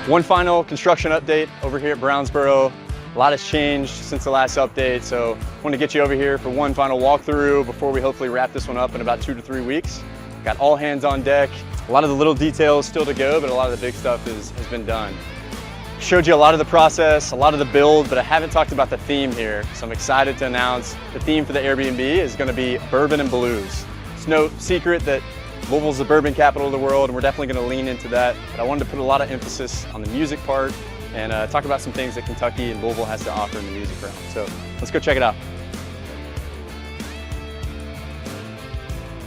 One final construction update over here at Brownsboro. A lot has changed since the last update, so I want to get you over here for one final walkthrough before we hopefully wrap this one up in about 2 to 3 weeks. Got all hands on deck. A lot of the little details still to go, but a lot of the big stuff has been done. Showed you a lot of the process, a lot of the build, but I haven't talked about the theme here. So I'm excited to announce the theme for the Airbnb is going to be Bourbon and Blues. It's no secret that Louisville's the bourbon capital of the world, and we're definitely going to lean into that. But I wanted to put a lot of emphasis on the music part and talk about some things that Kentucky and Louisville has to offer in the music realm. So let's go check it out.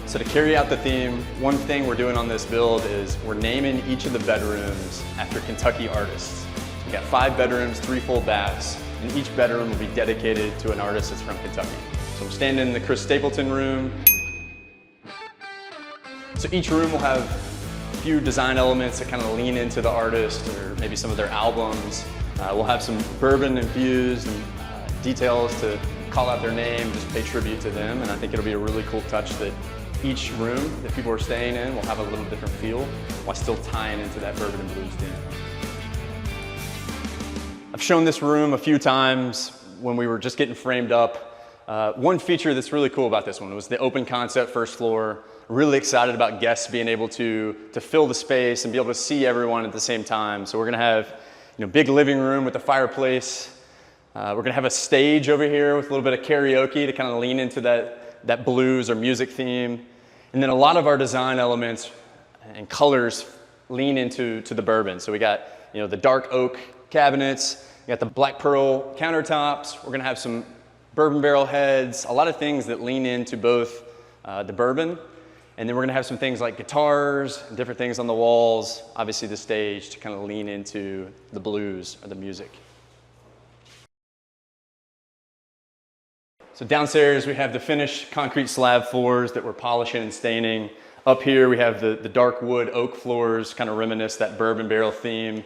So to carry out the theme, one thing we're doing on this build is we're naming each of the bedrooms after Kentucky artists. So we got 5 bedrooms, 3 full baths, and each bedroom will be dedicated to an artist that's from Kentucky. So I'm standing in the Chris Stapleton room. So each room will have a few design elements that kind of lean into the artist or maybe some of their albums. We'll have some bourbon infused and details to call out their name, just pay tribute to them. And I think it'll be a really cool touch that each room that people are staying in will have a little different feel while still tying into that bourbon and blues theme. I've shown this room a few times when we were just getting framed up. One feature that's really cool about this one was the open concept first floor. Really excited about guests being able to fill the space and be able to see everyone at the same time. So we're gonna have big living room with a fireplace. We're gonna have a stage over here with a little bit of karaoke to kind of lean into that blues or music theme. And then a lot of our design elements and colors lean into the bourbon. So we got the dark oak cabinets, we got the black pearl countertops. We're gonna have some bourbon barrel heads, a lot of things that lean into both the bourbon. And then we're gonna have some things like guitars and different things on the walls, obviously the stage to kind of lean into the blues or the music. So downstairs we have the finished concrete slab floors that we're polishing and staining. Up here we have the dark wood oak floors, kind of reminisce that bourbon barrel theme.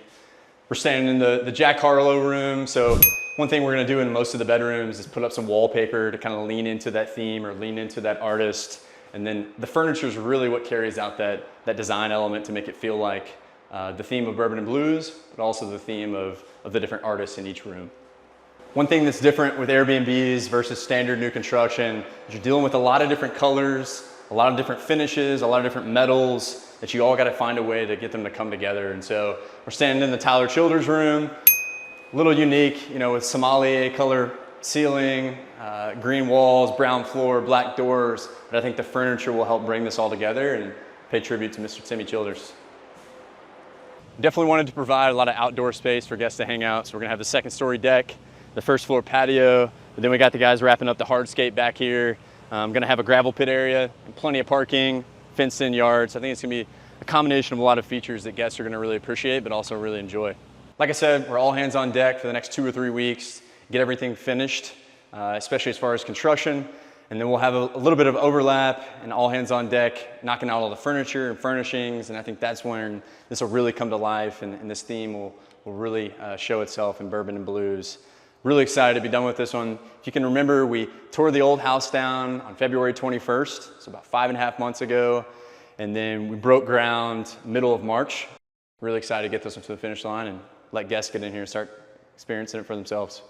We're standing in the Jack Harlow room. So one thing we're gonna do in most of the bedrooms is put up some wallpaper to kind of lean into that theme or lean into that artist. And then the furniture is really what carries out that design element to make it feel like the theme of bourbon and blues, but also the theme of the different artists in each room. One thing that's different with Airbnbs versus standard new construction is you're dealing with a lot of different colors, a lot of different finishes, a lot of different metals that you all got to find a way to get them to come together. And so we're standing in the Tyler Childers room, a little unique, with sommelier color ceiling, green walls, brown floor, black doors, but I think the furniture will help bring this all together and pay tribute to Mr. Timmy Childers. Definitely wanted to provide a lot of outdoor space for guests to hang out, so we're gonna have the 2nd story deck, the 1st floor patio, but then we got the guys wrapping up the hardscape back here. I'm gonna have a gravel pit area and plenty of parking, fenced in yards. I think it's gonna be a combination of a lot of features that guests are gonna really appreciate, but also really enjoy. Like I said, we're all hands on deck for the next 2 or 3 weeks, get everything finished, especially as far as construction. And then we'll have a little bit of overlap and all hands on deck, knocking out all the furniture and furnishings. And I think that's when this will really come to life and this theme will really show itself in bourbon and blues. Really excited to be done with this one. If you can remember, we tore the old house down on February 21st, so about 5.5 months ago. And then we broke ground middle of March. Really excited to get this one to the finish line and let guests get in here and start experiencing it for themselves.